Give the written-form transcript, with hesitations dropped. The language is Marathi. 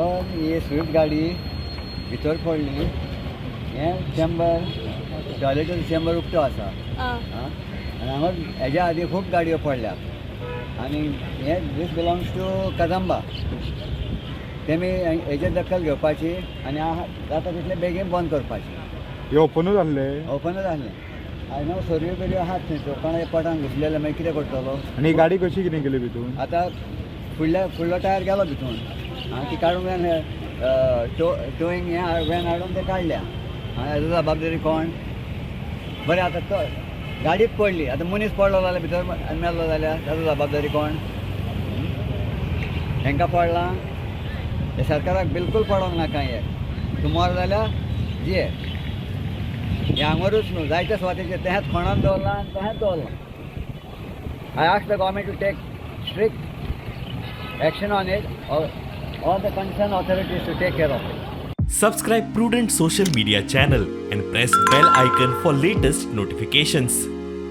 हांगा ही स्विफ्ट गाडी भितर पडली. हें चेंबर टॉयलेटाचो चेंबर उक्तो आसा आं. आनी हांगा हेज्या आदीं खूब गाडयो पडल्यात आनी हे दीस बिलोंग्स टू कदंबा. तेमी हेजे दखल घेवपाची आनी जाता तितले बेगीन बंद करपाची. हे ओपनूच आहले. ओपनूच आहलें. आय नो सरयो बिरयो आहात थंय कोणा पटान घुसलेले मागीर कितें करतलो. आनी ही गाडी कशी कितें केली भितून? आतां फुडलो टायर गेलो भितून ती काडूंक टोईंग हें वॅन हाडून ते काडल्या. हेजो जबाबदारी कोण? बरें आतां तो गाडीच पडली आतां मनीस पडलो जाल्यार भितर आनी मेलो जाल्यार ताजो जबाबदारी कोण? हेंकां पडलां हे सरकाराक बिलकूल पडोंक नाका. हें तूं मर जाल्यार जिये. हे हांगरूच न्हू जायते स्वातीचे तेंच खणोन दवरलां आनी तहेंच दवरलां. I ask the government to take strict action on it or the concerned authorities to take care of it. Subscribe Prudent social media channel and press bell icon for latest notifications.